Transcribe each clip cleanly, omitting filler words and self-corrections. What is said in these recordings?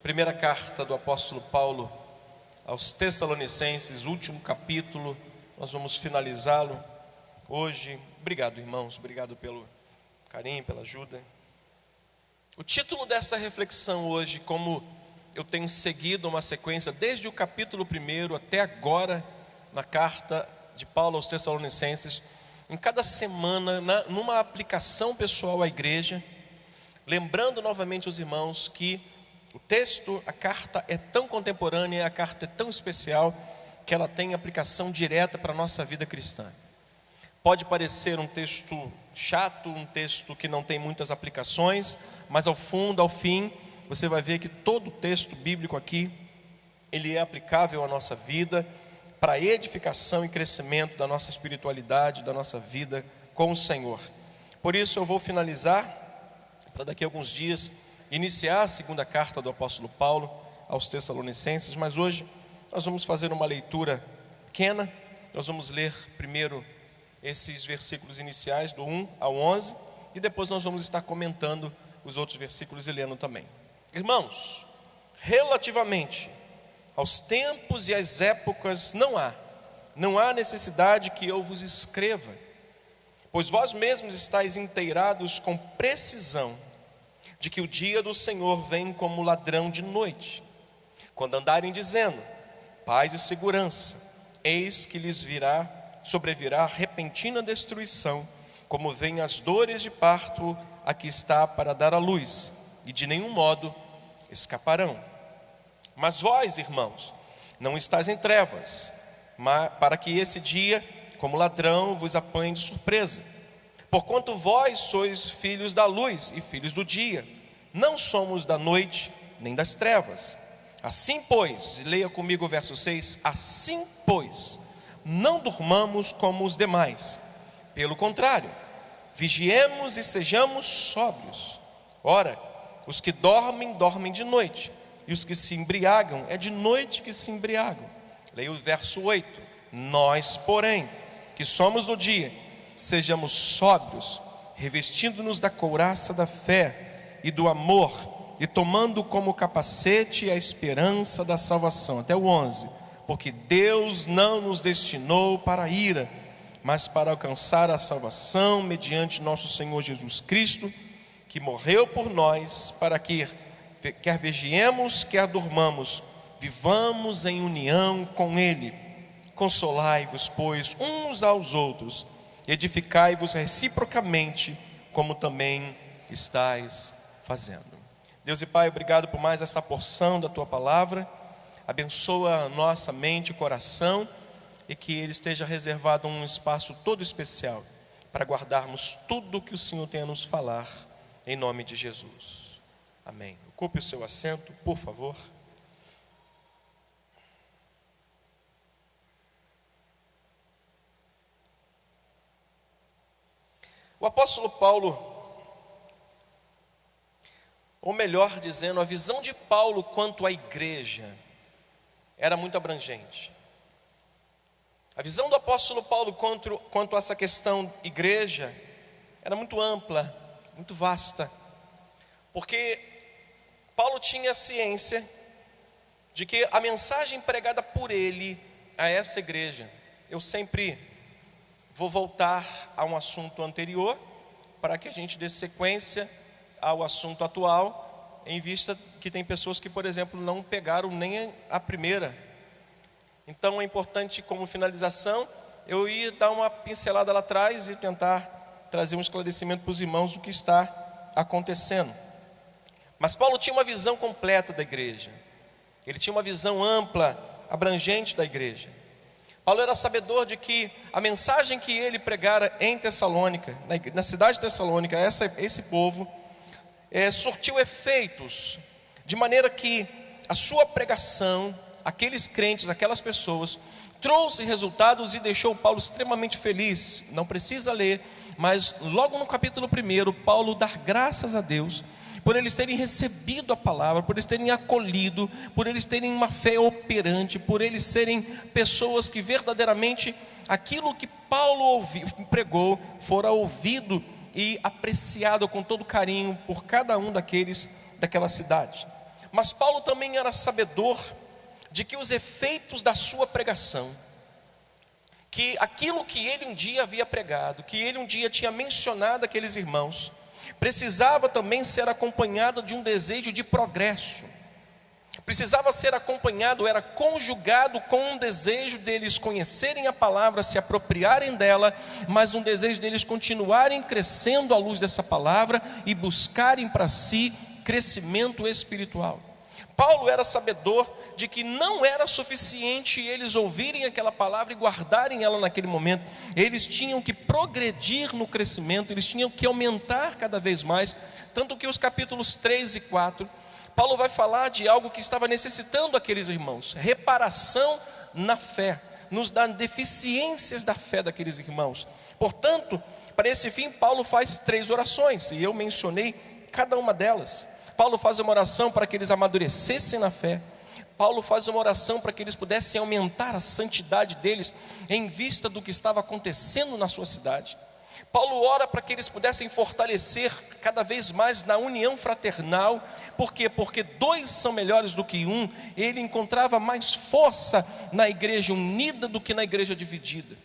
Primeira carta do apóstolo Paulo aos Tessalonicenses, último capítulo, nós vamos finalizá-lo hoje. Obrigado, irmãos, obrigado pelo carinho, pela ajuda. O título dessa reflexão hoje, como eu tenho seguido uma sequência desde o capítulo 1 até agora, na carta de Paulo aos Tessalonicenses, em cada semana, numa aplicação pessoal à igreja, lembrando novamente os irmãos que o texto, a carta é tão contemporânea, a carta é tão especial, que ela tem aplicação direta para a nossa vida cristã. Pode parecer um texto chato, um texto que não tem muitas aplicações, mas ao fundo, ao fim, você vai ver que todo o texto bíblico aqui, ele é aplicável à nossa vida, para a edificação e crescimento da nossa espiritualidade, da nossa vida com o Senhor. Por isso eu vou finalizar, para daqui a alguns dias, iniciar a segunda carta do apóstolo Paulo aos Tessalonicenses, mas hoje nós vamos fazer uma leitura pequena. Nós vamos ler primeiro esses versículos iniciais do 1 ao 11 e depois nós vamos estar comentando os outros versículos e lendo também. Irmãos, relativamente aos tempos e às épocas não há necessidade que eu vos escreva, pois vós mesmos estáis inteirados com precisão de que o dia do Senhor vem como ladrão de noite. Quando andarem dizendo paz e segurança, eis que lhes sobrevirá repentina destruição, como vêm as dores de parto a que está para dar à luz, e de nenhum modo escaparão. Mas vós, irmãos, não estáis em trevas, para que esse dia, como ladrão, vos apanhe de surpresa. Porquanto vós sois filhos da luz e filhos do dia, não somos da noite nem das trevas. Assim pois, leia comigo o verso 6, assim pois, não durmamos como os demais. Pelo contrário, vigiemos e sejamos sóbrios. Ora, os que dormem, dormem de noite, e os que se embriagam, é de noite que se embriagam. Leia o verso 8, nós, porém, que somos do dia, sejamos sóbrios, revestindo-nos da couraça da fé e do amor, e tomando como capacete a esperança da salvação. Até o 11, porque Deus não nos destinou para a ira, mas para alcançar a salvação mediante nosso Senhor Jesus Cristo, que morreu por nós, para que, quer vigiemos, quer durmamos, vivamos em união com Ele. Consolai-vos, pois, uns aos outros, edificai-vos reciprocamente, como também estáis fazendo. Deus e Pai, obrigado por mais essa porção da Tua palavra. Abençoa a nossa mente e coração, e que Ele esteja reservado um espaço todo especial para guardarmos tudo o que o Senhor tem a nos falar, em nome de Jesus. Amém. Ocupe o seu assento, por favor. O apóstolo Paulo, ou melhor dizendo, a visão de Paulo quanto à igreja era muito abrangente. A visão do apóstolo Paulo quanto a essa questão igreja era muito ampla, muito vasta, porque Paulo tinha ciência de que a mensagem pregada por ele a essa igreja, eu sempre vou voltar a um assunto anterior, para que a gente dê sequência ao assunto atual, em vista que tem pessoas que, por exemplo, não pegaram nem a primeira. Então é importante, como finalização, eu ir dar uma pincelada lá atrás e tentar trazer um esclarecimento para os irmãos do que está acontecendo. Mas Paulo tinha uma visão completa da igreja, ele tinha uma visão ampla, abrangente da igreja. Paulo era sabedor de que a mensagem que ele pregara em Tessalônica, na cidade de Tessalônica, esse povo, surtiu efeitos, de maneira que a sua pregação, aqueles crentes, aquelas pessoas, trouxe resultados e deixou Paulo extremamente feliz. Não precisa ler, mas logo no capítulo 1, Paulo dá graças a Deus por eles terem recebido a palavra, por eles terem acolhido, por eles terem uma fé operante, por eles serem pessoas que verdadeiramente aquilo que Paulo pregou fora ouvido e apreciado com todo carinho por cada um daquela cidade. Mas Paulo também era sabedor de que os efeitos da sua pregação, que aquilo que ele um dia havia pregado, que ele um dia tinha mencionado àqueles irmãos, precisava também ser acompanhado de um desejo de progresso. Precisava ser acompanhado, era conjugado com um desejo deles conhecerem a palavra, se apropriarem dela, mas um desejo deles continuarem crescendo à luz dessa palavra e buscarem para si crescimento espiritual. Paulo era sabedor de que não era suficiente eles ouvirem aquela palavra e guardarem ela naquele momento. Eles tinham que progredir no crescimento, eles tinham que aumentar cada vez mais. Tanto que os capítulos 3 e 4, Paulo vai falar de algo que estava necessitando aqueles irmãos: reparação na fé, nos dá deficiências da fé daqueles irmãos. Portanto, para esse fim, Paulo faz 3 orações, e eu mencionei cada uma delas. Paulo faz uma oração para que eles amadurecessem na fé. Paulo faz uma oração para que eles pudessem aumentar a santidade deles em vista do que estava acontecendo na sua cidade. Paulo ora para que eles pudessem fortalecer cada vez mais na união fraternal. Por quê? Porque 2 são melhores do que 1. Ele encontrava mais força na igreja unida do que na igreja dividida.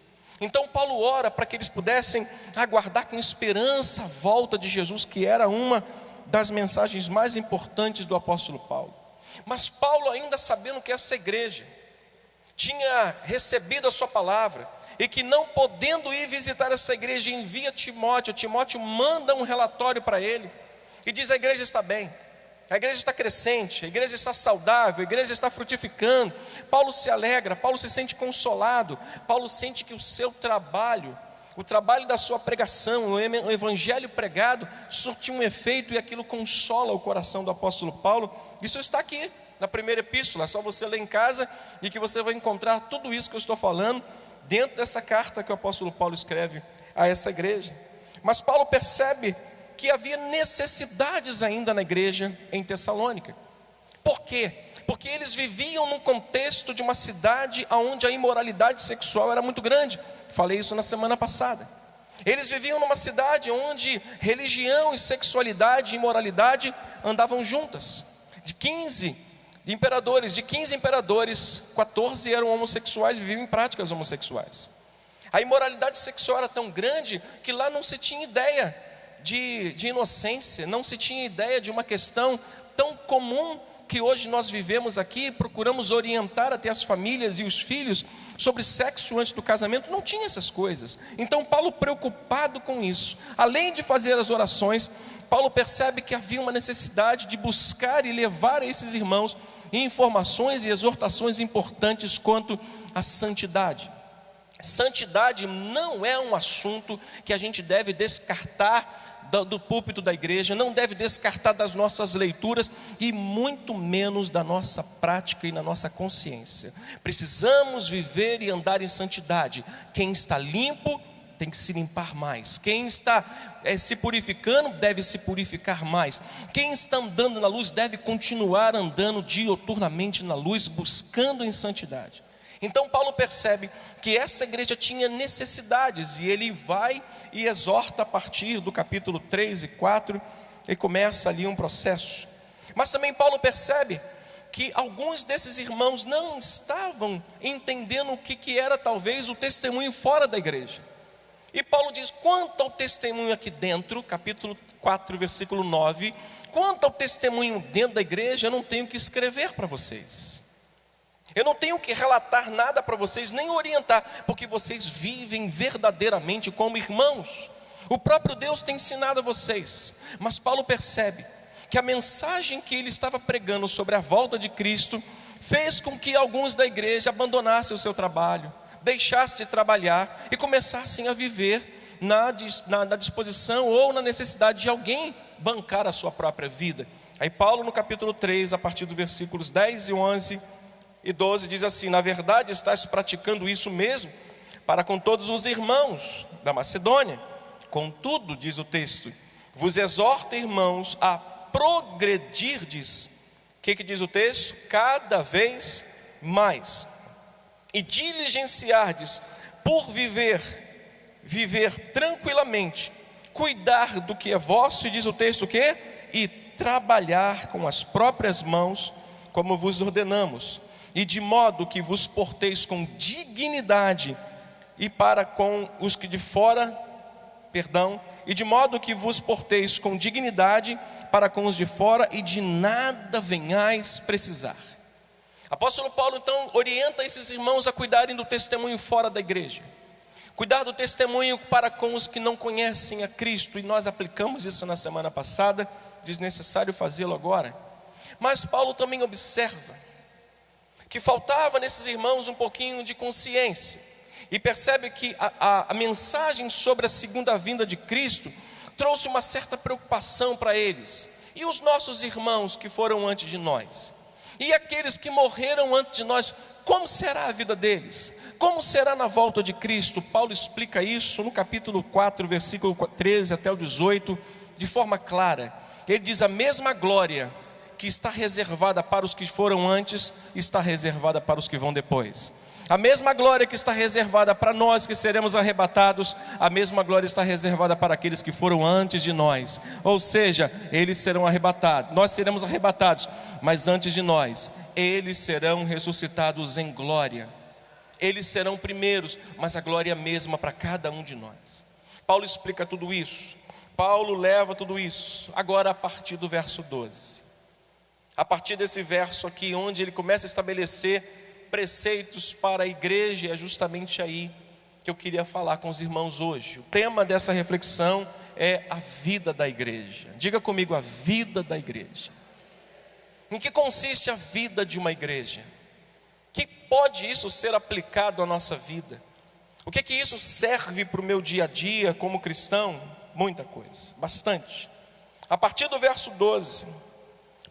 Então Paulo ora para que eles pudessem aguardar com esperança a volta de Jesus, que era uma das mensagens mais importantes do apóstolo Paulo. Mas Paulo, ainda sabendo que essa igreja tinha recebido a sua palavra, e que não podendo ir visitar essa igreja, envia Timóteo. Timóteo manda um relatório para ele e diz: a igreja está bem, a igreja está crescente, a igreja está saudável, a igreja está frutificando. Paulo se alegra, Paulo se sente consolado, Paulo sente que o seu trabalho, o trabalho da sua pregação, o evangelho pregado, surtiu um efeito, e aquilo consola o coração do apóstolo Paulo. Isso está aqui na primeira epístola, é só você ler em casa e que você vai encontrar tudo isso que eu estou falando dentro dessa carta que o apóstolo Paulo escreve a essa igreja. Mas Paulo percebe que havia necessidades ainda na igreja em Tessalônica. Por quê? Porque eles viviam num contexto de uma cidade onde a imoralidade sexual era muito grande. Falei isso na semana passada. Eles viviam numa cidade onde religião e sexualidade e imoralidade andavam juntas. De 15 imperadores, 14 eram homossexuais e viviam em práticas homossexuais. A imoralidade sexual era tão grande que lá não se tinha ideia de inocência, não se tinha ideia de uma questão tão comum que hoje nós vivemos aqui, procuramos orientar até as famílias e os filhos sobre sexo antes do casamento. Não tinha essas coisas. Então Paulo, preocupado com isso, além de fazer as orações, Paulo percebe que havia uma necessidade de buscar e levar a esses irmãos informações e exortações importantes quanto à santidade. Santidade não é um assunto que a gente deve descartar do púlpito da igreja, não deve descartar das nossas leituras e muito menos da nossa prática e na nossa consciência. Precisamos viver e andar em santidade. Quem está limpo tem que se limpar mais. Quem está se purificando deve se purificar mais. Quem está andando na luz deve continuar andando diuturnamente na luz, buscando em santidade. Então Paulo percebe que essa igreja tinha necessidades, e ele vai e exorta a partir do capítulo 3 e 4, e começa ali um processo. Mas também Paulo percebe que alguns desses irmãos não estavam entendendo o que era talvez o testemunho fora da igreja. E Paulo diz: quanto ao testemunho aqui dentro, capítulo 4, versículo 9, quanto ao testemunho dentro da igreja, eu não tenho que escrever para vocês. Eu não tenho que relatar nada para vocês, nem orientar, porque vocês vivem verdadeiramente como irmãos. O próprio Deus tem ensinado a vocês. Mas Paulo percebe que a mensagem que ele estava pregando sobre a volta de Cristo fez com que alguns da igreja abandonassem o seu trabalho, deixassem de trabalhar e começassem a viver na disposição ou na necessidade de alguém bancar a sua própria vida. Aí Paulo, no capítulo 3, a partir dos versículos 10 e 11 e 12, diz assim: na verdade estás praticando isso mesmo para com todos os irmãos da Macedônia. Contudo, diz o texto, vos exorto, irmãos, a progredirdes. O que diz o texto? Cada vez mais. E diligenciardes por viver tranquilamente, cuidar do que é vosso, e diz o texto o quê? E trabalhar com as próprias mãos, como vos ordenamos, e de modo que vos porteis com dignidade e para com os que de fora, e de modo que vos porteis com dignidade para com os de fora, e de nada venhais precisar. Apóstolo Paulo então orienta esses irmãos a cuidarem do testemunho fora da igreja, cuidar do testemunho para com os que não conhecem a Cristo, e nós aplicamos isso na semana passada, desnecessário fazê-lo agora. Mas Paulo também observa que faltava nesses irmãos um pouquinho de consciência, e percebe que a mensagem sobre a segunda vinda de Cristo trouxe uma certa preocupação para eles. E os nossos irmãos que foram antes de nós? E aqueles que morreram antes de nós, como será a vida deles? Como será na volta de Cristo? Paulo explica isso no capítulo 4, versículo 13 até o 18, de forma clara. Ele diz: a mesma glória que está reservada para os que foram antes, está reservada para os que vão depois. A mesma glória que está reservada para nós que seremos arrebatados, a mesma glória está reservada para aqueles que foram antes de nós. Ou seja, eles serão arrebatados, nós seremos arrebatados, mas antes de nós, eles serão ressuscitados em glória. Eles serão primeiros, mas a glória é a mesma para cada um de nós. Paulo explica tudo isso, Paulo leva tudo isso, agora a partir do verso 12. A partir desse verso aqui, onde ele começa a estabelecer preceitos para a igreja, é justamente aí que eu queria falar com os irmãos hoje. O tema dessa reflexão é a vida da igreja. Diga comigo, a vida da igreja. Em que consiste a vida de uma igreja? Que pode isso ser aplicado à nossa vida? O que isso serve para o meu dia a dia como cristão? Muita coisa, bastante. A partir do verso 12,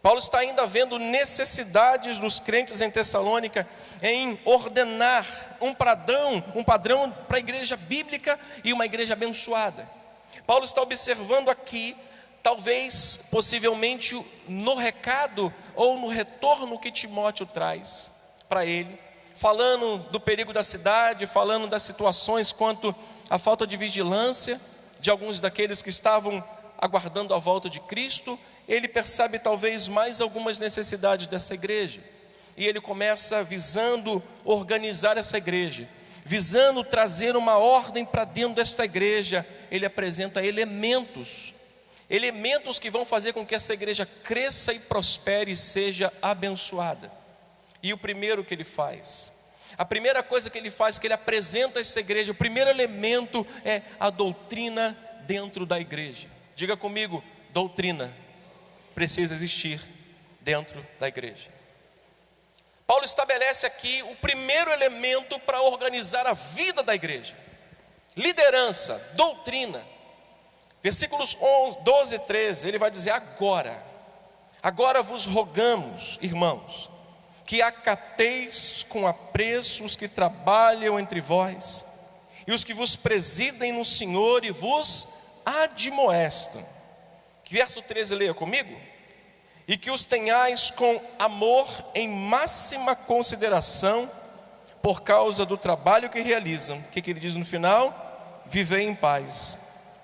Paulo está ainda vendo necessidades dos crentes em Tessalônica em ordenar um padrão para a igreja bíblica e uma igreja abençoada. Paulo está observando aqui, talvez, possivelmente, no recado ou no retorno que Timóteo traz para ele, falando do perigo da cidade, falando das situações quanto à falta de vigilância de alguns daqueles que estavam aguardando a volta de Cristo. Ele percebe talvez mais algumas necessidades dessa igreja, e ele começa visando organizar essa igreja, visando trazer uma ordem para dentro desta igreja. Ele apresenta elementos que vão fazer com que essa igreja cresça e prospere e seja abençoada. E o primeiro que ele faz, a primeira coisa que ele faz, que ele apresenta a essa igreja, o primeiro elemento é a doutrina dentro da igreja. Diga comigo, doutrina precisa existir dentro da igreja. Paulo estabelece aqui o primeiro elemento para organizar a vida da igreja: liderança, doutrina. Versículos 12 e 13, ele vai dizer: agora vos rogamos, irmãos, que acateis com apreço os que trabalham entre vós, e os que vos presidem no Senhor e vos admoestam. Verso 13, leia comigo. E que os tenhais com amor em máxima consideração, por causa do trabalho que realizam. O que ele diz no final? Vivei em paz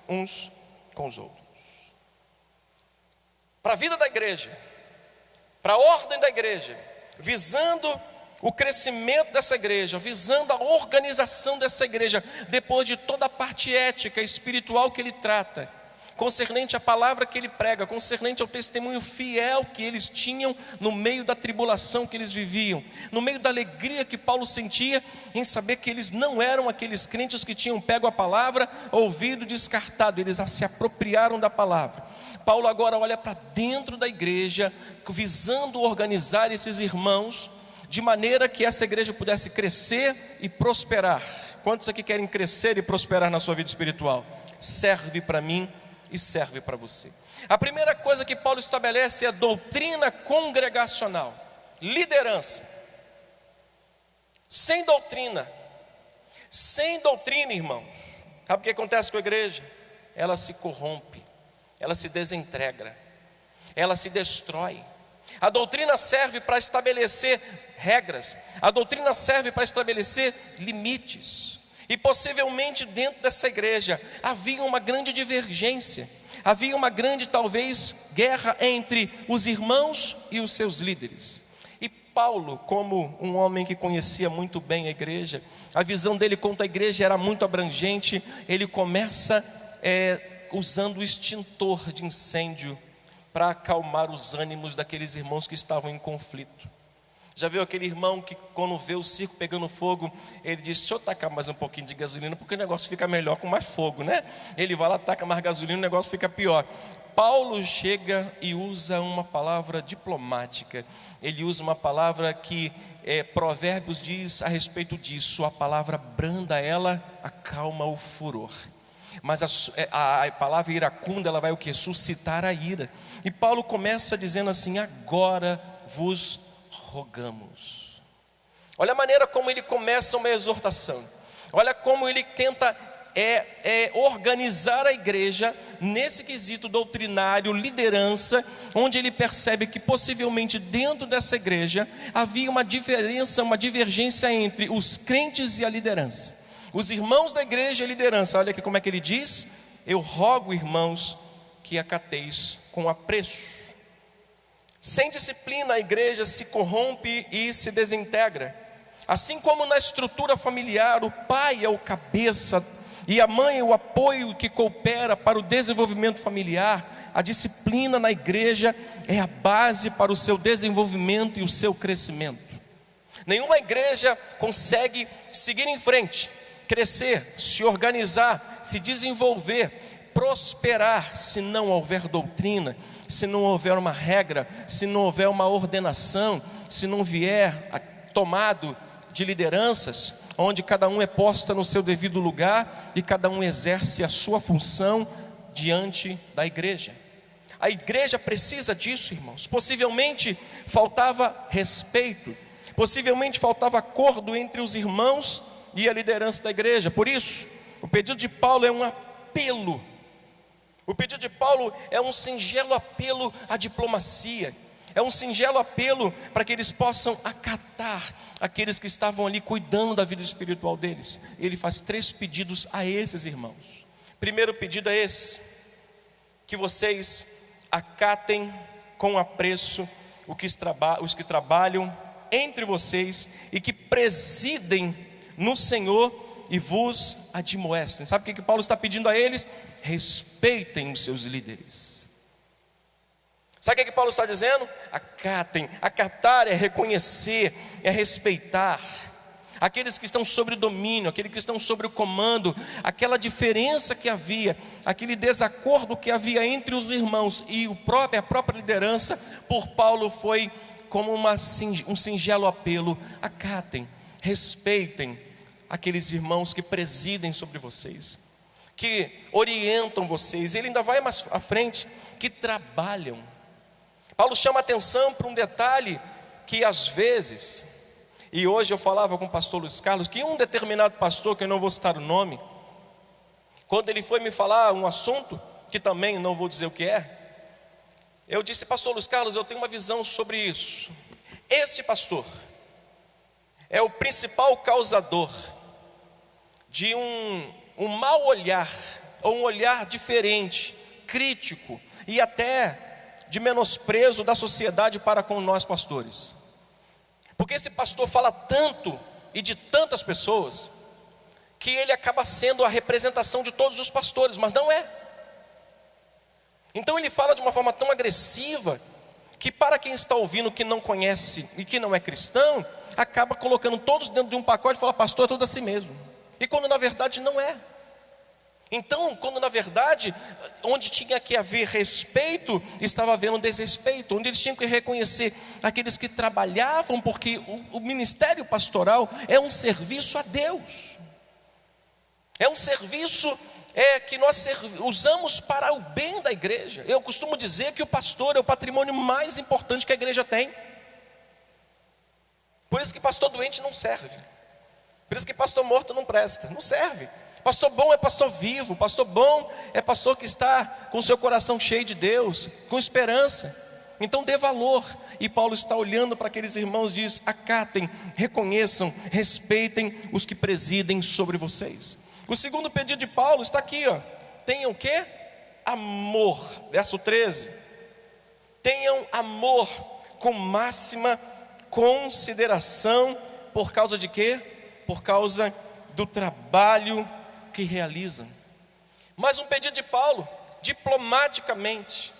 uns com os outros. Para a vida da igreja, para a ordem da igreja, visando o crescimento dessa igreja, visando a organização dessa igreja, depois de toda a parte ética e espiritual que ele trata, concernente à palavra que ele prega, concernente ao testemunho fiel que eles tinham no meio da tribulação que eles viviam, no meio da alegria que Paulo sentia em saber que eles não eram aqueles crentes que tinham pego a palavra, ouvido e descartado, eles se apropriaram da palavra. Paulo agora olha para dentro da igreja, visando organizar esses irmãos, de maneira que essa igreja pudesse crescer e prosperar. Quantos aqui querem crescer e prosperar na sua vida espiritual? Serve para mim e serve para você. A primeira coisa que Paulo estabelece é a doutrina congregacional, liderança. Sem doutrina, irmãos, sabe o que acontece com a igreja? Ela se corrompe, ela se desintegra, ela se destrói. A doutrina serve para estabelecer regras, a doutrina serve para estabelecer limites. E possivelmente dentro dessa igreja havia uma grande divergência, havia uma grande, talvez, guerra entre os irmãos e os seus líderes. E Paulo, como um homem que conhecia muito bem a igreja, a visão dele quanto à igreja era muito abrangente, ele começa usando o extintor de incêndio para acalmar os ânimos daqueles irmãos que estavam em conflito. Já viu aquele irmão que quando vê o circo pegando fogo, ele diz: deixa eu tacar mais um pouquinho de gasolina, porque o negócio fica melhor com mais fogo, né? Ele vai lá, taca mais gasolina, o negócio fica pior. Paulo chega e usa uma palavra diplomática. Ele usa uma palavra que Provérbios diz a respeito disso: a palavra branda, ela acalma o furor. Mas a palavra iracunda, ela vai o quê? Suscitar a ira. E Paulo começa dizendo assim: agora vos rogamos. Olha a maneira como ele começa uma exortação. Olha como ele tenta organizar a igreja nesse quesito doutrinário, liderança, onde ele percebe que possivelmente dentro dessa igreja havia uma diferença, uma divergência entre os crentes e a liderança. Os irmãos da igreja e a liderança. Olha aqui como é que ele diz: eu rogo, irmãos, que acateis com apreço. Sem disciplina a igreja se corrompe e se desintegra. Assim como na estrutura familiar o pai é o cabeça e a mãe é o apoio que coopera para o desenvolvimento familiar, a disciplina na igreja é a base para o seu desenvolvimento e o seu crescimento. Nenhuma igreja consegue seguir em frente, crescer, se organizar, se desenvolver, prosperar, se não houver doutrina, se não houver uma regra, se não houver uma ordenação, se não vier tomado de lideranças, onde cada um é posta no seu devido lugar e cada um exerce a sua função diante da igreja. A igreja precisa disso, irmãos. Possivelmente faltava respeito, possivelmente faltava acordo entre os irmãos e a liderança da igreja. Por isso, o pedido de Paulo é um apelo. O pedido de Paulo é um singelo apelo à diplomacia, é um singelo apelo para que eles possam acatar aqueles que estavam ali cuidando da vida espiritual deles. Ele faz 3 pedidos a esses irmãos. Primeiro pedido é esse: que vocês acatem com apreço os que trabalham entre vocês e que presidem no Senhor e vos admoestem. Sabe o que Paulo está pedindo a eles? Respeitem os seus líderes. Sabe o que Paulo está dizendo? Acatem. Acatar é reconhecer, é respeitar aqueles que estão sobre domínio, aqueles que estão sobre o comando. Aquela diferença que havia, aquele desacordo que havia entre os irmãos e a própria liderança, por Paulo foi como um singelo apelo: acatem, respeitem aqueles irmãos que presidem sobre vocês, que orientam vocês. Ele ainda vai mais à frente: que trabalham. Paulo chama atenção para um detalhe que às vezes, e hoje eu falava com o pastor Luiz Carlos, que um determinado pastor, que eu não vou citar o nome, quando ele foi me falar um assunto, que também não vou dizer o que eu disse: pastor Luiz Carlos, eu tenho uma visão sobre isso. Esse pastor é o principal causador de um mau olhar, ou um olhar diferente, crítico e até de menosprezo da sociedade para com nós pastores. Porque esse pastor fala tanto e de tantas pessoas, que ele acaba sendo a representação de todos os pastores, mas não é. Então ele fala de uma forma tão agressiva, que para quem está ouvindo, que não conhece e que não é cristão, acaba colocando todos dentro de um pacote e fala: pastor é tudo assim mesmo. E quando na verdade não é. Então, quando na verdade, onde tinha que haver respeito, estava havendo desrespeito. Onde eles tinham que reconhecer aqueles que trabalhavam, porque o ministério pastoral é um serviço a Deus. É um serviço que nós usamos para o bem da igreja. Eu costumo dizer que o pastor é o patrimônio mais importante que a igreja tem. Por isso que pastor doente não serve. Por isso que pastor morto não presta, não serve. Pastor bom é pastor vivo. Pastor bom é pastor que está com o seu coração cheio de Deus, com esperança. Então dê valor. E Paulo está olhando para aqueles irmãos e diz: acatem, reconheçam, respeitem os que presidem sobre vocês. O segundo pedido de Paulo está aqui, ó. Tenham o quê? amor. Verso 13. Tenham amor com máxima consideração. Por causa de quê? Por causa do trabalho que realizam. Mais um pedido de Paulo, diplomaticamente,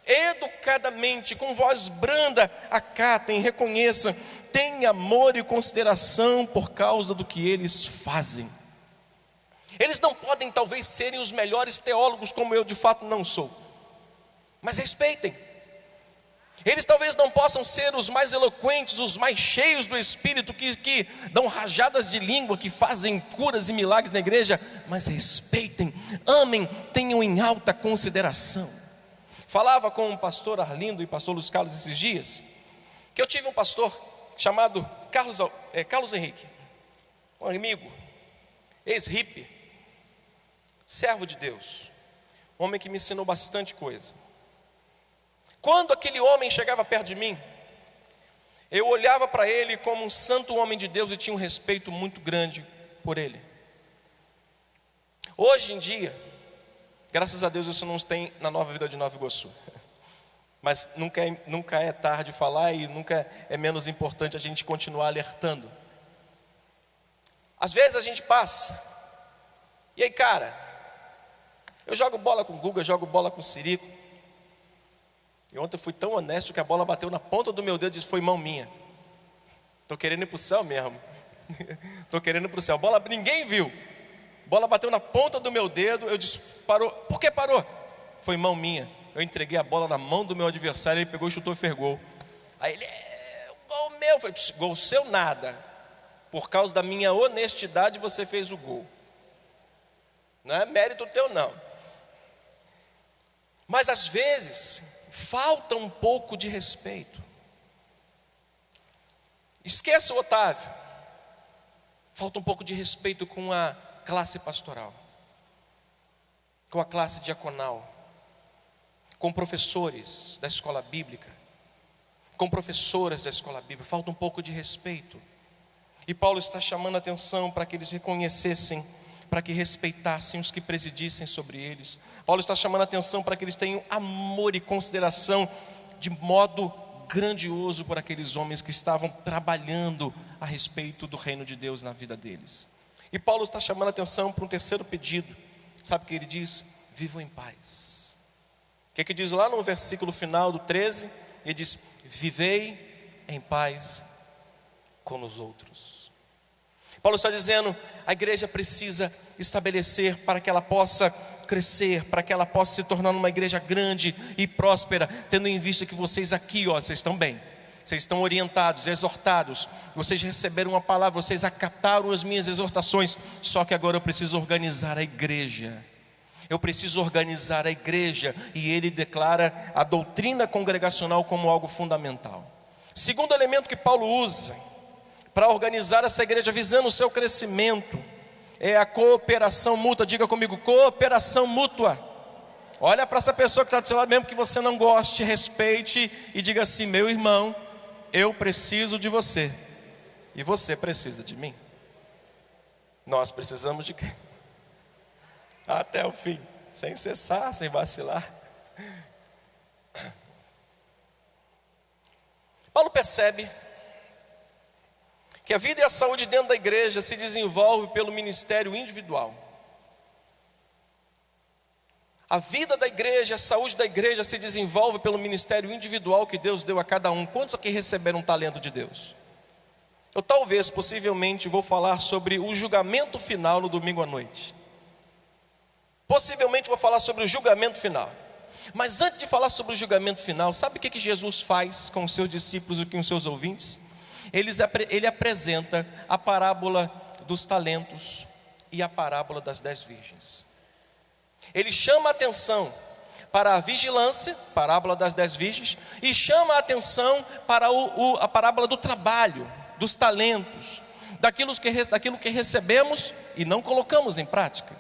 educadamente, com voz branda, acatem, reconheçam, tenham amor e consideração por causa do que eles fazem. Eles não podem talvez serem os melhores teólogos, como eu de fato não sou, mas respeitem. Eles talvez não possam ser os mais eloquentes, os mais cheios do Espírito, que dão rajadas de língua, que fazem curas e milagres na igreja, mas respeitem, amem, tenham em alta consideração. Falava com o pastor Arlindo e pastor Luiz Carlos esses dias, que eu tive um pastor chamado Carlos Henrique, um amigo, ex-hippie, servo de Deus, um homem que me ensinou bastante coisa. Quando aquele homem chegava perto de mim, eu olhava para ele como um santo homem de Deus e tinha um respeito muito grande por ele. Hoje em dia, graças a Deus isso não tem na Nova Vida de Nova Iguaçu, mas nunca é tarde falar e nunca é menos importante a gente continuar alertando. Às vezes a gente passa, e aí cara, eu jogo bola com o Guga, jogo bola com o Sirico. E ontem eu fui tão honesto que a bola bateu na ponta do meu dedo e disse, foi mão minha. Estou querendo ir para o céu mesmo. Estou querendo ir para o céu. Bola, ninguém viu. Bola bateu na ponta do meu dedo. Eu disse, parou. Por que parou? Foi mão minha. Eu entreguei a bola na mão do meu adversário. Ele pegou, chutou e fez gol. Aí ele, gol meu. Eu falei, gol seu nada. Por causa da minha honestidade você fez o gol. Não é mérito teu não. Mas às vezes falta um pouco de respeito. Esqueça o Otávio. Falta um pouco de respeito com a classe pastoral, com a classe diaconal, com professores da escola bíblica, com professoras da escola bíblica. Falta um pouco de respeito. E Paulo está chamando a atenção para que eles reconhecessem, para que respeitassem os que presidissem sobre eles. Paulo está chamando a atenção para que eles tenham amor e consideração de modo grandioso por aqueles homens que estavam trabalhando a respeito do reino de Deus na vida deles. E Paulo está chamando a atenção para um terceiro pedido. Sabe o que ele diz? Vivam em paz. O que diz lá no versículo final do 13? Ele diz, vivei em paz com os outros. Paulo está dizendo, a igreja precisa estabelecer para que ela possa crescer, para que ela possa se tornar uma igreja grande e próspera, tendo em vista que vocês aqui, vocês estão bem, vocês estão orientados, exortados, vocês receberam uma palavra, vocês acataram as minhas exortações, só que agora eu preciso organizar a igreja. Eu preciso organizar a igreja, e ele declara a doutrina congregacional como algo fundamental. Segundo elemento que Paulo usa para organizar essa igreja visando o seu crescimento é a cooperação mútua. Diga comigo, cooperação mútua. Olha para essa pessoa que está do seu lado, mesmo que você não goste, respeite e diga assim, meu irmão, eu preciso de você e você precisa de mim. Nós precisamos de quem? Até o fim, sem cessar, sem vacilar. Paulo percebe que a vida e a saúde dentro da igreja se desenvolve pelo ministério individual. A vida da igreja, a saúde da igreja se desenvolve pelo ministério individual que Deus deu a cada um. Quantos aqui receberam um talento de Deus? Eu talvez, possivelmente, vou falar sobre o julgamento final no domingo à noite. Possivelmente vou falar sobre o julgamento final. Mas antes de falar sobre o julgamento final, sabe o que Jesus faz com os seus discípulos e com os seus ouvintes? Ele apresenta a parábola dos talentos e a parábola das 10 virgens. Ele chama a atenção para a vigilância, parábola das 10 virgens, e chama a atenção para a parábola do trabalho, dos talentos, daquilo que recebemos e não colocamos em prática,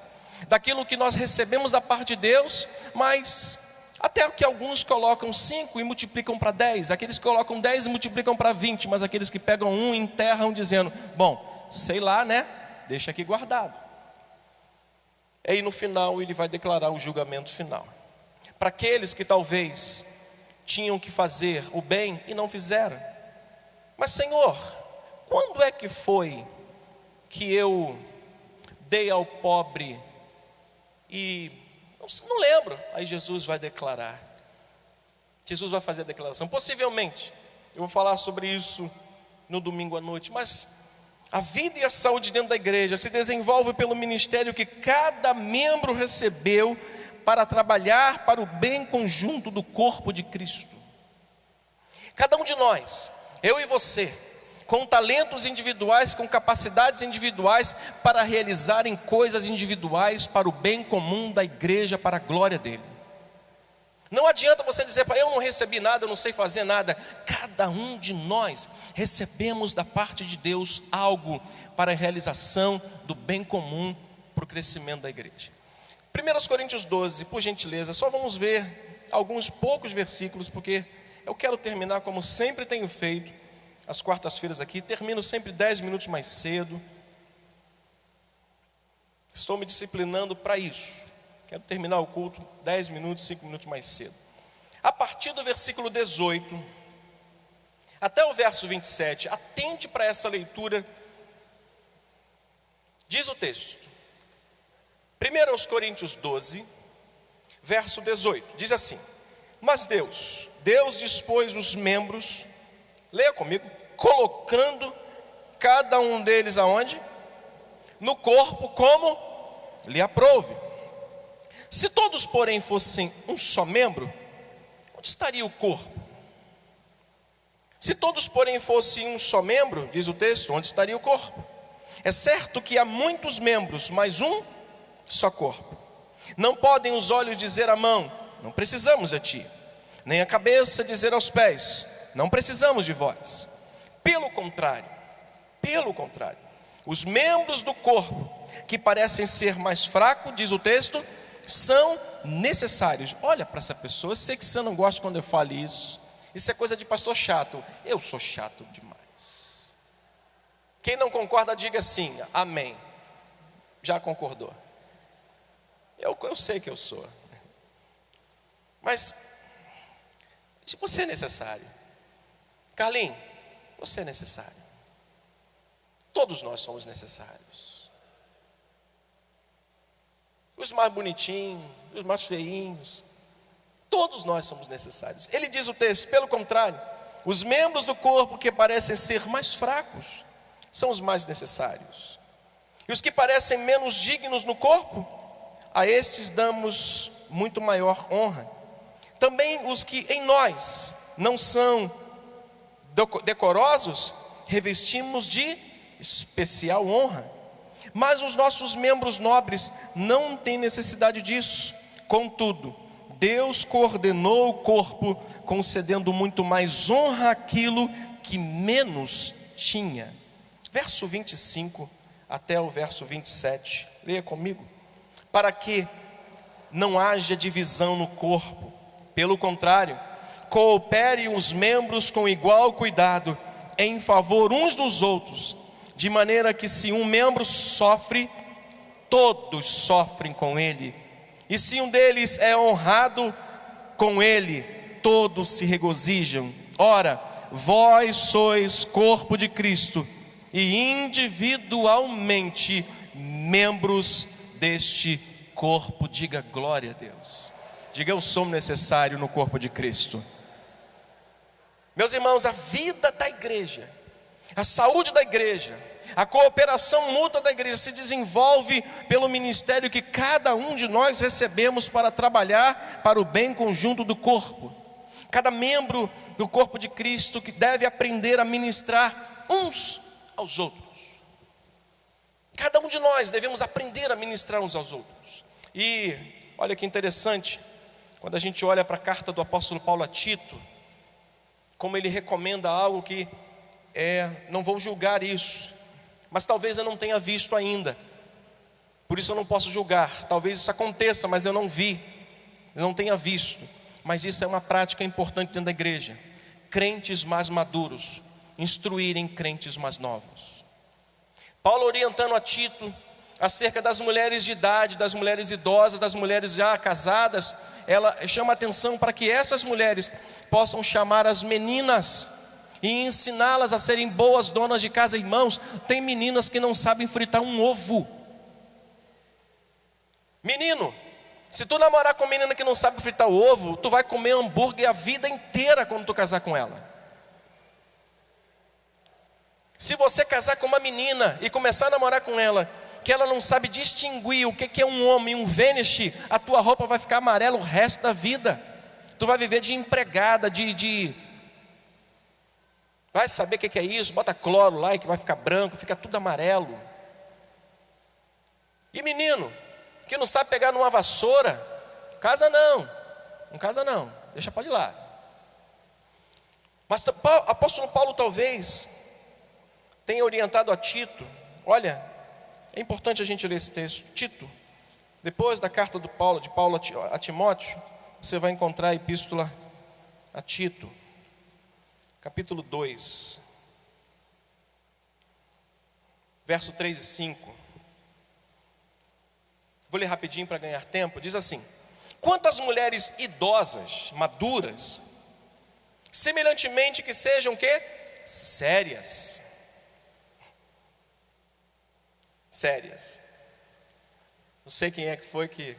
daquilo que nós recebemos da parte de Deus, mas até que alguns colocam 5 e multiplicam para 10, aqueles que colocam 10 e multiplicam para 20, mas aqueles que pegam 1 e enterram dizendo, bom, sei lá, né? Deixa aqui guardado. E aí no final ele vai declarar o julgamento final. para aqueles que talvez tinham que fazer o bem e não fizeram. Mas Senhor, quando é que foi que eu dei ao pobre e não lembro? Aí Jesus vai declarar. Jesus vai fazer a declaração. Possivelmente, eu vou falar sobre isso no domingo à noite, mas a vida e a saúde dentro da igreja se desenvolve pelo ministério que cada membro recebeu para trabalhar para o bem conjunto do corpo de Cristo. Cada um de nós, eu e você, com talentos individuais, com capacidades individuais para realizarem coisas individuais para o bem comum da igreja, para a glória dele. Não adianta você dizer, eu não recebi nada, eu não sei fazer nada. Cada um de nós recebemos da parte de Deus algo para a realização do bem comum, para o crescimento da igreja. 1 Coríntios 12, por gentileza, só vamos ver alguns poucos versículos, porque eu quero terminar como sempre tenho feito, às quartas-feiras aqui, termino sempre 10 minutos mais cedo. Estou me disciplinando para isso. Quero terminar o culto 10 minutos, 5 minutos mais cedo. A partir do versículo 18 até o verso 27, atente para essa leitura. Diz o texto, 1 Coríntios 12, verso 18, diz assim: mas Deus dispôs os membros, leia comigo, colocando cada um deles aonde? No corpo, como lhe aprouve. Se todos, porém, fossem um só membro, onde estaria o corpo? Se todos, porém, fossem um só membro, diz o texto, onde estaria o corpo? É certo que há muitos membros, mas um só corpo. Não podem os olhos dizer à mão, não precisamos de ti, nem a cabeça dizer aos pés, não precisamos de vós. Pelo contrário, os membros do corpo que parecem ser mais fracos, diz o texto, são necessários. Olha para essa pessoa, eu sei que você não gosta quando eu falo isso. Isso é coisa de pastor chato. Eu sou chato demais. Quem não concorda, diga sim, amém. Já concordou? Eu sei que eu sou. Mas você é necessário. Carlinhos, você é necessário. Todos nós somos necessários. Os mais bonitinhos, os mais feinhos, todos nós somos necessários. Ele diz o texto, pelo contrário, os membros do corpo que parecem ser mais fracos são os mais necessários. E os que parecem menos dignos no corpo, a estes damos muito maior honra. Também os que em nós não são decorosos, revestimos de especial honra. Mas os nossos membros nobres não têm necessidade disso. Contudo, Deus coordenou o corpo, concedendo muito mais honra àquilo que menos tinha. Verso 25 até o verso 27, leia comigo. Para que não haja divisão no corpo, pelo contrário, cooperem os membros com igual cuidado, em favor uns dos outros, de maneira que se um membro sofre, todos sofrem com ele, e se um deles é honrado, com ele todos se regozijam. Ora, vós sois corpo de Cristo, e individualmente membros deste corpo. Diga glória a Deus. Diga, eu sou necessário no corpo de Cristo. Meus irmãos, a vida da igreja, a saúde da igreja, a cooperação mútua da igreja se desenvolve pelo ministério que cada um de nós recebemos para trabalhar para o bem conjunto do corpo. Cada membro do corpo de Cristo que deve aprender a ministrar uns aos outros. Cada um de nós devemos aprender a ministrar uns aos outros. E olha que interessante, quando a gente olha para a carta do apóstolo Paulo a Tito, como ele recomenda algo que não vou julgar isso, mas talvez eu não tenha visto ainda, por isso eu não posso julgar. Talvez isso aconteça, mas eu não vi, eu não tenha visto. Mas isso é uma prática importante dentro da igreja. Crentes mais maduros instruírem crentes mais novos. Paulo orientando a Tito acerca das mulheres de idade, das mulheres idosas, das mulheres já casadas, ela chama atenção para que essas mulheres possam chamar as meninas e ensiná-las a serem boas donas de casa. Irmãos, tem meninas que não sabem fritar um ovo. Menino, se tu namorar com uma menina que não sabe fritar o ovo, tu vai comer hambúrguer a vida inteira quando tu casar com ela. Se você casar com uma menina e começar a namorar com ela, que ela não sabe distinguir o que é um homem, um Vênice, a tua roupa vai ficar amarela o resto da vida. Tu vai viver de empregada, vai saber o que é isso, bota cloro lá e que vai ficar branco, fica tudo amarelo. E menino, que não sabe pegar numa vassoura, casa não casa não, deixa para lá. Mas apóstolo Paulo talvez tenha orientado a Tito. Olha, é importante a gente ler esse texto. Tito, depois da carta de Paulo a Timóteo, você vai encontrar a epístola a Tito, capítulo 2, verso 3 e 5. Vou ler rapidinho para ganhar tempo. Diz assim: quantas mulheres idosas, maduras, semelhantemente que sejam o quê? Sérias. Não sei quem é que foi que...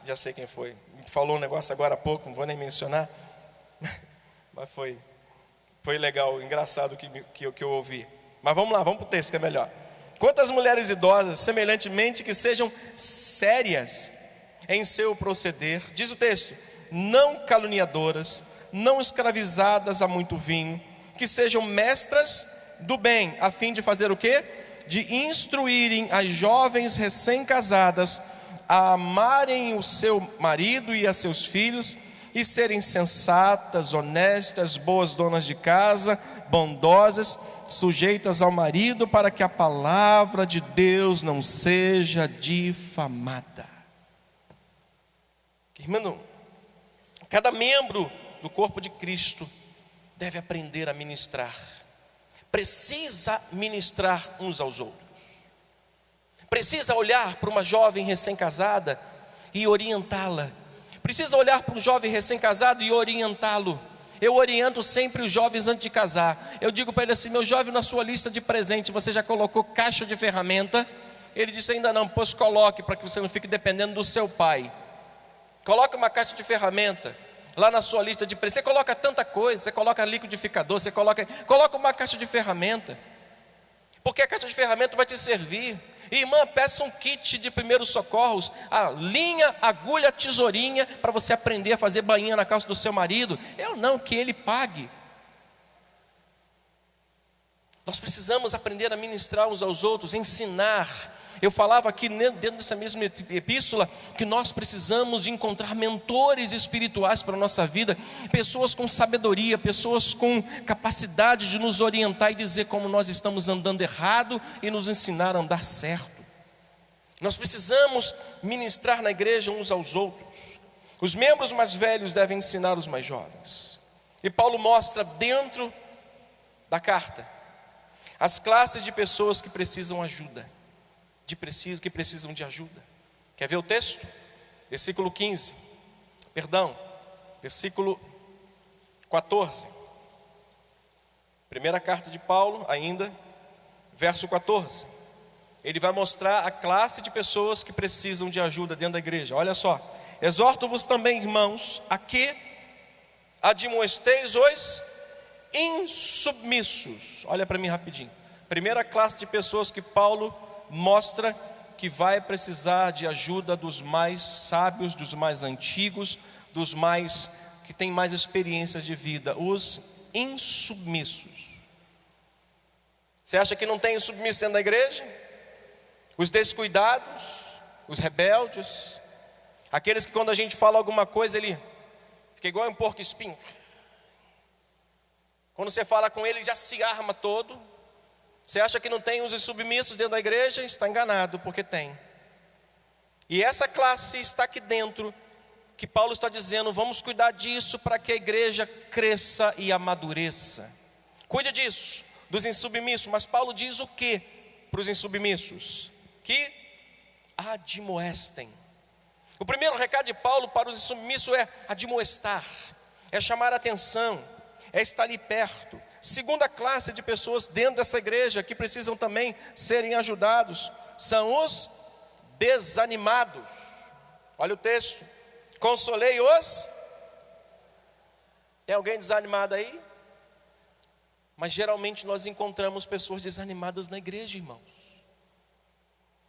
já sei quem foi. Me falou um negócio agora há pouco, não vou nem mencionar. Mas foi legal, engraçado que eu ouvi. Mas vamos lá, vamos para o texto que é melhor. Quantas mulheres idosas, semelhantemente que sejam sérias em seu proceder, diz o texto, não caluniadoras, não escravizadas a muito vinho, que sejam mestras do bem, a fim de fazer o quê? De instruírem as jovens recém-casadas a amarem o seu marido e a seus filhos, e serem sensatas, honestas, boas donas de casa, bondosas, sujeitas ao marido, para que a palavra de Deus não seja difamada. Irmão, cada membro do corpo de Cristo deve aprender a ministrar. Precisa ministrar uns aos outros. Precisa olhar para uma jovem recém-casada e orientá-la. Precisa olhar para um jovem recém-casado e orientá-lo. Eu oriento sempre os jovens antes de casar. Eu digo para ele assim: meu jovem, na sua lista de presente você já colocou caixa de ferramenta? Ele disse: ainda não. Pois coloque, para que você não fique dependendo do seu pai. Coloque uma caixa de ferramenta lá na sua lista de presente. Você coloca tanta coisa, você coloca liquidificador, você coloca uma caixa de ferramenta, porque a caixa de ferramenta vai te servir. Irmã, peça um kit de primeiros socorros, a linha, agulha, tesourinha, para você aprender a fazer bainha na calça do seu marido. Eu não, que ele pague. Nós precisamos aprender a ministrar uns aos outros, ensinar. Eu falava aqui dentro dessa mesma epístola que nós precisamos de encontrar mentores espirituais para a nossa vida, pessoas com sabedoria, pessoas com capacidade de nos orientar e dizer como nós estamos andando errado e nos ensinar a andar certo. Nós precisamos ministrar na igreja uns aos outros. Os membros mais velhos devem ensinar os mais jovens. E Paulo mostra dentro da carta as classes de pessoas que precisam ajuda. Que precisam de ajuda. Quer ver o texto? Versículo 14. Primeira carta de Paulo, ainda, verso 14. Ele vai mostrar a classe de pessoas que precisam de ajuda dentro da igreja. Olha só: exorto-vos também, irmãos, a que admoesteis os insubmissos. Olha para mim rapidinho. Primeira classe de pessoas que Paulo mostra que vai precisar de ajuda dos mais sábios, dos mais antigos, dos mais que têm mais experiências de vida, os insubmissos. Você acha que não tem insubmisso dentro da igreja? Os descuidados, os rebeldes, aqueles que quando a gente fala alguma coisa ele fica igual um porco espinho. Quando você fala com ele já se arma todo. Você acha que não tem os insubmissos dentro da igreja? Está enganado, porque tem. E essa classe está aqui dentro, que Paulo está dizendo: vamos cuidar disso para que a igreja cresça e amadureça. Cuide disso, dos insubmissos. Mas Paulo diz o que para os insubmissos? que admoestem. O primeiro recado de Paulo para os insubmissos é admoestar, é chamar a atenção, é estar ali perto. Segunda classe de pessoas dentro dessa igreja que precisam também serem ajudados são os desanimados. Olha o texto: consolei os... Tem alguém desanimado aí? Mas geralmente nós encontramos pessoas desanimadas na igreja, irmãos.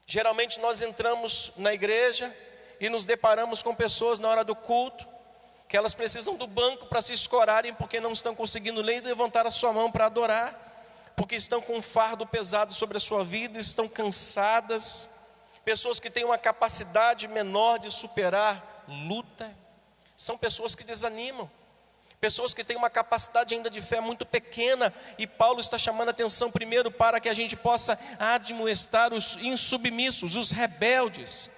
Geralmente nós entramos na igreja e nos deparamos com pessoas na hora do culto, que elas precisam do banco para se escorarem, porque não estão conseguindo nem levantar a sua mão para adorar, porque estão com um fardo pesado sobre a sua vida, estão cansadas. Pessoas que têm uma capacidade menor de superar luta, são pessoas que desanimam. Pessoas que têm uma capacidade ainda de fé muito pequena, e Paulo está chamando a atenção primeiro para que a gente possa admoestar os insubmissos, os rebeldes.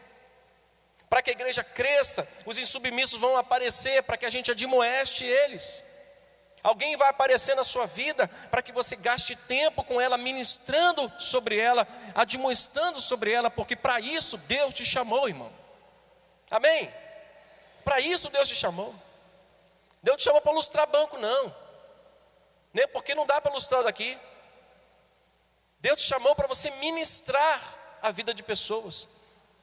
Para que a igreja cresça, os insubmissos vão aparecer para que a gente admoeste eles. Alguém vai aparecer na sua vida para que você gaste tempo com ela, ministrando sobre ela, admoestando sobre ela, porque para isso Deus te chamou, irmão. Amém? Para isso Deus te chamou. Deus te chamou para lustrar banco, não. Nem porque não dá para lustrar daqui. Deus te chamou para você ministrar a vida de pessoas,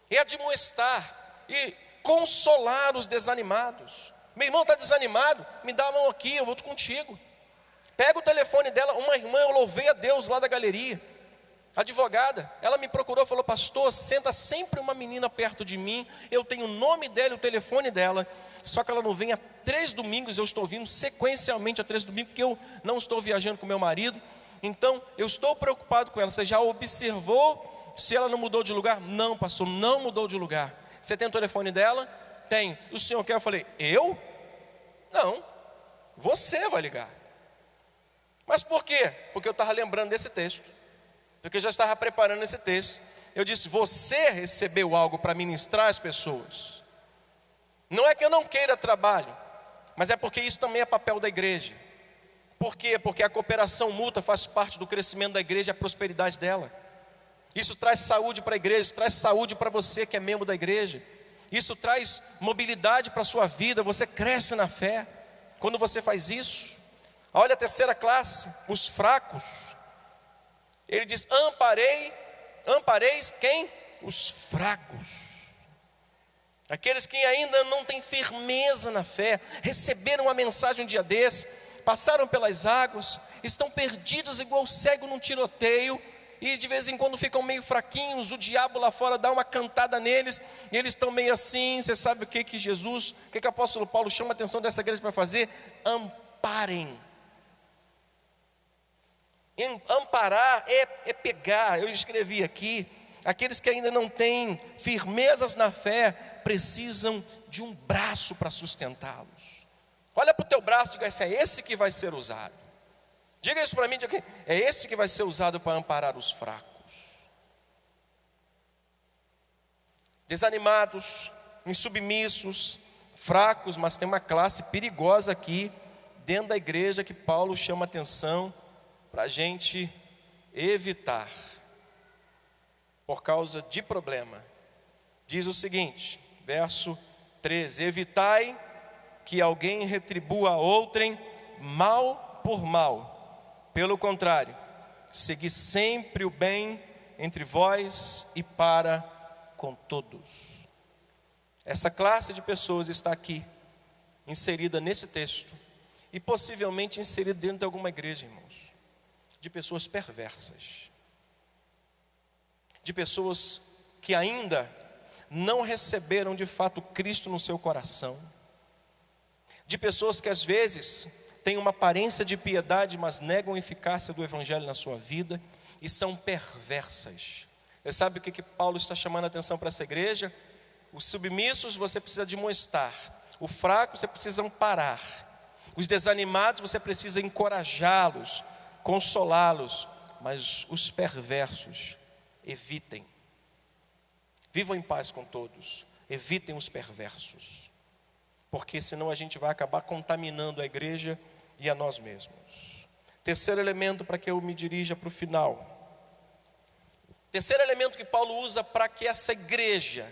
e admoestar, e consolar os desanimados. Meu irmão está desanimado? Me dá a mão aqui, eu vou contigo. Pega o telefone dela. Uma irmã, eu louvei a Deus lá da galeria, advogada, ela me procurou e falou: pastor, senta sempre uma menina perto de mim, eu tenho o nome dela e o telefone dela, só que ela não vem há 3 domingos, eu estou vindo sequencialmente há 3 domingos, porque eu não estou viajando com meu marido, então eu estou preocupado com ela. Você já observou se ela não mudou de lugar? Não, pastor, não mudou de lugar. Você tem o telefone dela? Tem. O senhor quer? Eu falei: eu? Não, você vai ligar. Mas por quê? Porque eu estava lembrando desse texto, porque eu já estava preparando esse texto. Eu disse: você recebeu algo para ministrar às pessoas. Não é que eu não queira trabalho, mas é porque isso também é papel da igreja. Por quê? Porque a cooperação mútua faz parte do crescimento da igreja e a prosperidade dela. Isso traz saúde para a igreja, isso traz saúde para você que é membro da igreja. Isso traz mobilidade para a sua vida, você cresce na fé quando você faz isso. Olha a terceira classe, os fracos. Ele diz: ampareis quem? Os fracos. Aqueles que ainda não têm firmeza na fé, receberam a mensagem um dia desse, passaram pelas águas, estão perdidos igual cego num tiroteio, e de vez em quando ficam meio fraquinhos, o diabo lá fora dá uma cantada neles, e eles estão meio assim. Você sabe o que Jesus, o que o apóstolo Paulo chama a atenção dessa igreja para fazer? Amparem. Amparar é pegar. Eu escrevi aqui: aqueles que ainda não têm firmezas na fé precisam de um braço para sustentá-los. Olha para o teu braço e diga: esse é esse que vai ser usado. Diga isso para mim, diga: é esse que vai ser usado para amparar os fracos. Desanimados, insubmissos, fracos, mas tem uma classe perigosa aqui dentro da igreja que Paulo chama atenção para a gente evitar, por causa de problema. Diz o seguinte, verso 13: evitai que alguém retribua a outrem mal por mal. Pelo contrário, segui sempre o bem entre vós e para com todos. Essa classe de pessoas está aqui, inserida nesse texto, e possivelmente inserida dentro de alguma igreja, irmãos, de pessoas perversas, de pessoas que ainda não receberam de fato Cristo no seu coração, de pessoas que às vezes têm uma aparência de piedade, mas negam a eficácia do Evangelho na sua vida, e são perversas. Você sabe o que Paulo está chamando a atenção para essa igreja? Os submissos você precisa admoestar, o fraco você precisa amparar, os desanimados você precisa encorajá-los, consolá-los, mas os perversos evitem. Vivam em paz com todos, evitem os perversos, porque senão a gente vai acabar contaminando a igreja e a nós mesmos. Terceiro elemento, para que eu me dirija para o final: Terceiro elemento que Paulo usa para que essa igreja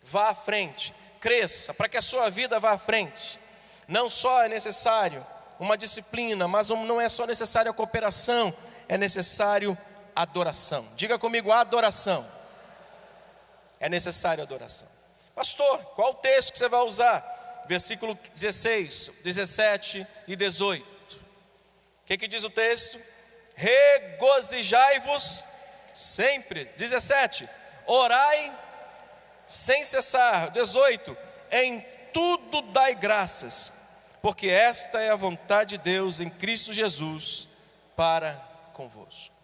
vá à frente, cresça, para que a sua vida vá à frente. Não só é necessário uma disciplina, mas não é só necessária a cooperação, é necessário adoração. Diga comigo, adoração. É necessário adoração. Pastor, qual o texto que você vai usar? Versículo 16, 17 e 18. O que diz o texto? Regozijai-vos sempre. 17, orai sem cessar. 18, em tudo dai graças, porque esta é a vontade de Deus em Cristo Jesus para convosco.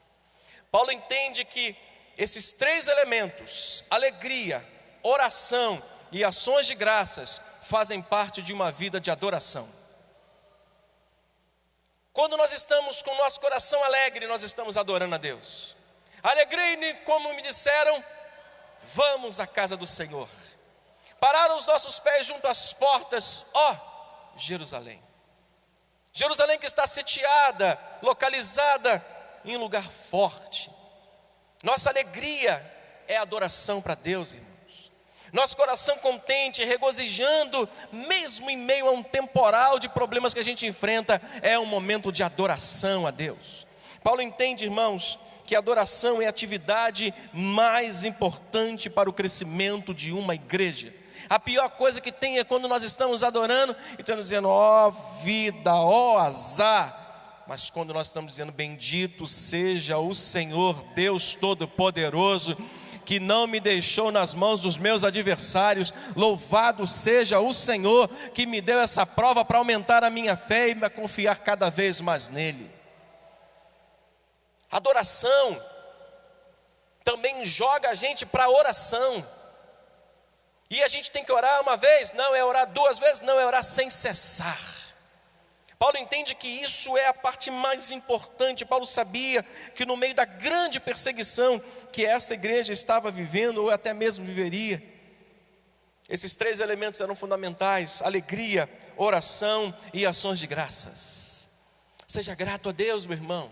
Paulo entende que esses três elementos, alegria, oração e ações de graças, fazem parte de uma vida de adoração. Quando nós estamos com o nosso coração alegre, nós estamos adorando a Deus. Alegrei-me, como me disseram, vamos à casa do Senhor. Pararam os nossos pés junto às portas, ó Jerusalém. Jerusalém que está sitiada, localizada em um lugar forte. Nossa alegria é adoração para Deus, irmãos. Nosso coração contente, regozijando, mesmo em meio a um temporal de problemas que a gente enfrenta, é um momento de adoração a Deus. Paulo entende, irmãos, que a adoração é a atividade mais importante para o crescimento de uma igreja. A pior coisa que tem é quando nós estamos adorando e estamos dizendo, ó vida, ó azar. Mas quando nós estamos dizendo, bendito seja o Senhor, Deus Todo-Poderoso, que não me deixou nas mãos dos meus adversários, louvado seja o Senhor, que me deu essa prova para aumentar a minha fé e me confiar cada vez mais nele. Adoração também joga a gente para a oração. E a gente tem que orar uma vez? Não. É orar duas vezes? Não. É orar sem cessar. Paulo entende que isso é a parte mais importante. Paulo sabia que no meio da grande perseguição que essa igreja estava vivendo, ou até mesmo viveria, esses três elementos eram fundamentais: alegria, oração e ações de graças. Seja grato a Deus, meu irmão.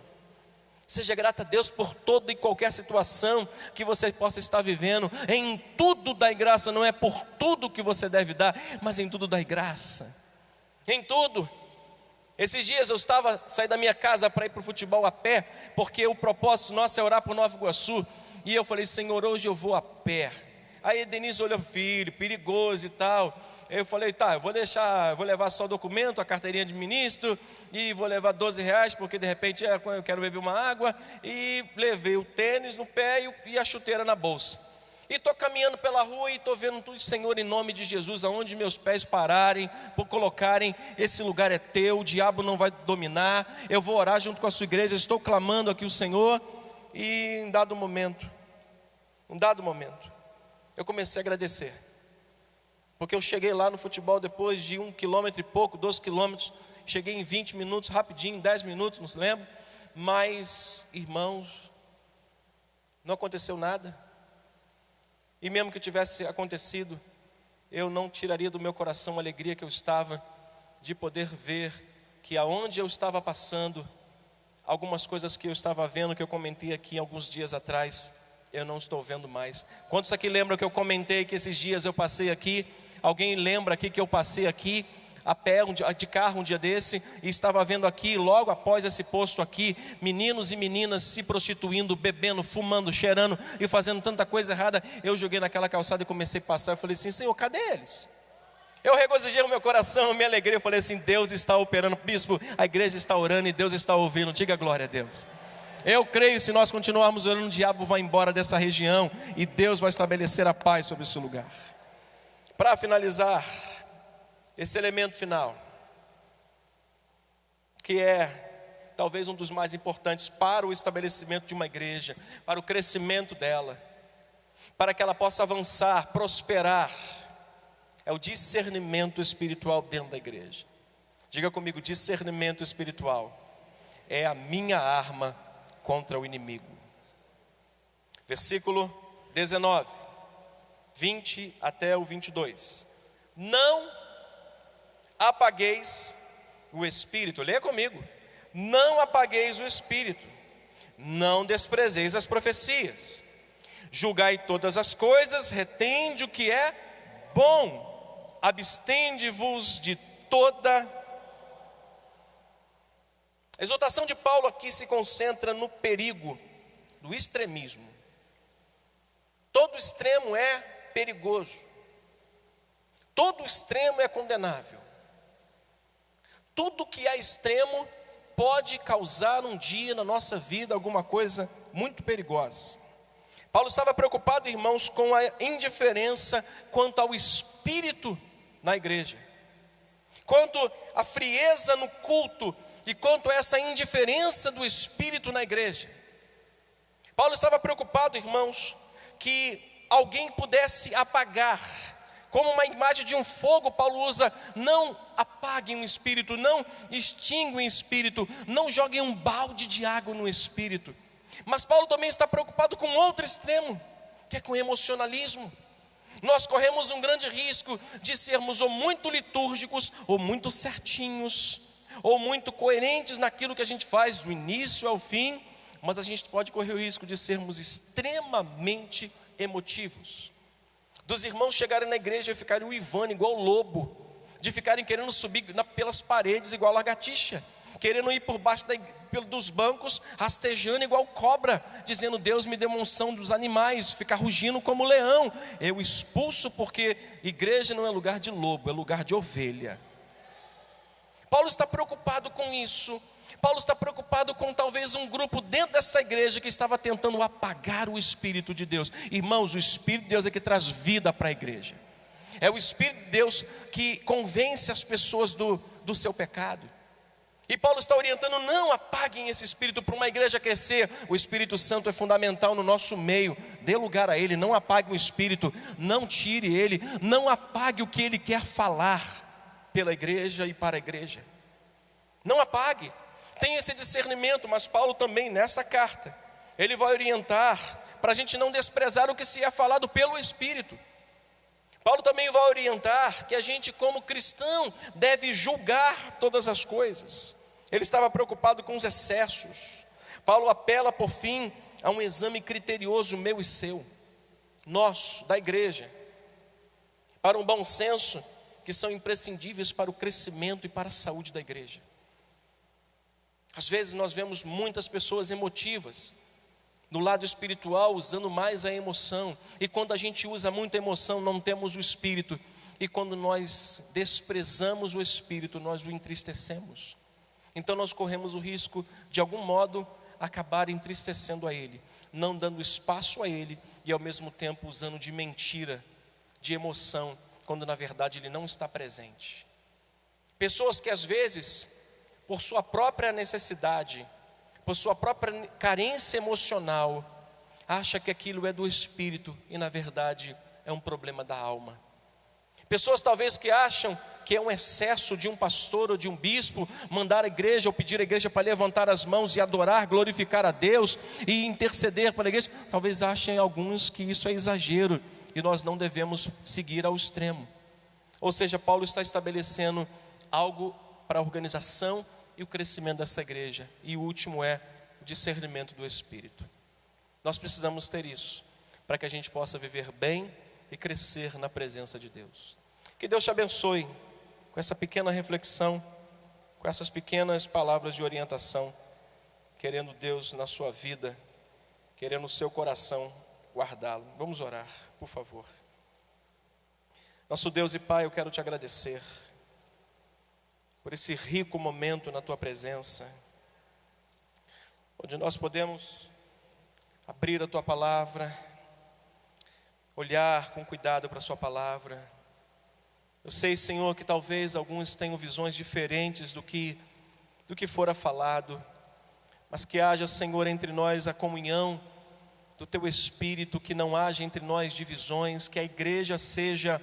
Seja grato a Deus por toda e qualquer situação que você possa estar vivendo. Em tudo dai graça, não é por tudo que você deve dar, mas em tudo dai graça. Em tudo. Esses dias eu saí da minha casa para ir para o futebol a pé, porque o propósito nosso é orar por Nova Iguaçu. E eu falei, Senhor, hoje eu vou a pé. Aí Denise olhou, filho, perigoso e tal. Eu falei, tá, eu vou levar só o documento, a carteirinha de ministro, e vou levar R$12, porque de repente eu quero beber uma água. E levei o tênis no pé e a chuteira na bolsa. E estou caminhando pela rua e estou vendo tudo, Senhor, em nome de Jesus, aonde meus pés pararem, por colocarem, esse lugar é teu, o diabo não vai dominar, eu vou orar junto com a sua igreja, estou clamando aqui o Senhor. E em dado momento, eu comecei a agradecer, porque eu cheguei lá no futebol depois de 1 quilômetro e pouco, 12 quilômetros, cheguei em 20 minutos, rapidinho, 10 minutos, não se lembra, mas, irmãos, não aconteceu nada. E mesmo que tivesse acontecido, eu não tiraria do meu coração a alegria que eu estava de poder ver que aonde eu estava passando, algumas coisas que eu estava vendo, que eu comentei aqui alguns dias atrás, eu não estou vendo mais. Quantos aqui lembram que eu comentei que esses dias eu passei aqui? Alguém lembra aqui que eu passei aqui a pé, de carro um dia desse, e estava vendo aqui, logo após esse posto aqui, meninos e meninas se prostituindo, bebendo, fumando, cheirando e fazendo tanta coisa errada. Eu joguei naquela calçada e comecei a passar. Eu falei assim, Senhor, cadê eles? Eu regozijei o meu coração, eu me alegrei. Eu falei assim, Deus está operando. Bispo, a igreja está orando e Deus está ouvindo. Diga glória a Deus. Eu creio, se nós continuarmos orando, o diabo vai embora dessa região e Deus vai estabelecer a paz sobre esse lugar. Para finalizar, esse elemento final, que é talvez um dos mais importantes para o estabelecimento de uma igreja, para o crescimento dela, para que ela possa avançar, prosperar, é o discernimento espiritual dentro da igreja. Diga comigo, discernimento espiritual é a minha arma contra o inimigo. Versículo 19, 20 até o 22. Não apagueis o espírito. Leia comigo. Não apagueis o espírito. Não desprezeis as profecias. Julgai todas as coisas, retende o que é bom, abstende-vos de toda. A exortação de Paulo aqui se concentra no perigo do extremismo. Todo extremo é perigoso. Todo extremo é condenável. Tudo que é extremo pode causar um dia na nossa vida alguma coisa muito perigosa. Paulo estava preocupado, irmãos, com a indiferença quanto ao espírito na igreja, quanto à frieza no culto e quanto a essa indiferença do espírito na igreja. Paulo estava preocupado, irmãos, que alguém pudesse apagar, como uma imagem de um fogo. Paulo usa: não apaguem o espírito, não extinguem o espírito, não joguem um balde de água no espírito. Mas Paulo também está preocupado com outro extremo, que é com o emocionalismo. Nós corremos um grande risco de sermos ou muito litúrgicos, ou muito certinhos, ou muito coerentes naquilo que a gente faz do início ao fim, mas a gente pode correr o risco de sermos extremamente emotivos, dos irmãos chegarem na igreja e ficarem uivando igual lobo, de ficarem querendo subir pelas paredes igual lagartixa, querendo ir por baixo dos bancos, rastejando igual cobra, dizendo: Deus me deu uma unção dos animais, ficar rugindo como leão. Eu expulso, porque igreja não é lugar de lobo, é lugar de ovelha. Paulo está preocupado com isso. Paulo está preocupado com talvez um grupo dentro dessa igreja que estava tentando apagar o Espírito de Deus. Irmãos, o Espírito de Deus é que traz vida para a igreja. É o Espírito de Deus que convence as pessoas do seu pecado. E Paulo está orientando: não apaguem esse Espírito para uma igreja crescer. O Espírito Santo é fundamental no nosso meio. Dê lugar a Ele, não apague o Espírito, não tire Ele, não apague o que Ele quer falar pela igreja e para a igreja. Não apague. Tem esse discernimento, mas Paulo também nessa carta, ele vai orientar para a gente não desprezar o que se é falado pelo Espírito. Paulo também vai orientar que a gente, como cristão, deve julgar todas as coisas. Ele estava preocupado com os excessos. Paulo apela, por fim, a um exame criterioso meu e seu, nosso, da igreja, para um bom senso, que são imprescindíveis para o crescimento e para a saúde da igreja. Às vezes nós vemos muitas pessoas emotivas, no lado espiritual, usando mais a emoção. E quando a gente usa muita emoção, não temos o Espírito. E quando nós desprezamos o Espírito, nós o entristecemos. Então nós corremos o risco, de algum modo, acabar entristecendo a Ele, não dando espaço a Ele, e ao mesmo tempo usando de mentira, de emoção, quando na verdade Ele não está presente. Pessoas que às vezes, por sua própria necessidade, por sua própria carência emocional, acha que aquilo é do espírito e na verdade é um problema da alma. Pessoas talvez que acham que é um excesso de um pastor ou de um bispo mandar a igreja ou pedir a igreja para levantar as mãos e adorar, glorificar a Deus e interceder para a igreja. Talvez achem alguns que isso é exagero e nós não devemos seguir ao extremo. Ou seja, Paulo está estabelecendo algo para a organização e o crescimento dessa igreja. E o último é o discernimento do Espírito. Nós precisamos ter isso, para que a gente possa viver bem e crescer na presença de Deus. Que Deus te abençoe com essa pequena reflexão, com essas pequenas palavras de orientação, querendo Deus na sua vida, querendo o seu coração guardá-lo. Vamos orar, por favor. Nosso Deus e Pai, eu quero te agradecer por esse rico momento na tua presença, onde nós podemos abrir a tua palavra, olhar com cuidado para a sua palavra. Eu sei, Senhor, que talvez alguns tenham visões diferentes do que fora falado, mas que haja, Senhor, entre nós a comunhão do teu Espírito, que não haja entre nós divisões, que a igreja seja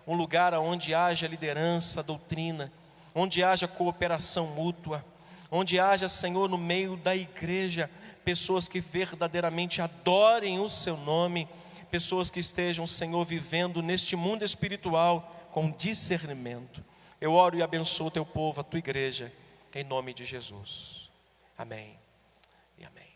um lugar onde haja liderança, doutrina, onde haja cooperação mútua, onde haja, Senhor, no meio da igreja, pessoas que verdadeiramente adorem o seu nome, pessoas que estejam, Senhor, vivendo neste mundo espiritual com discernimento. Eu oro e abençoo o teu povo, a tua igreja, em nome de Jesus. Amém e amém.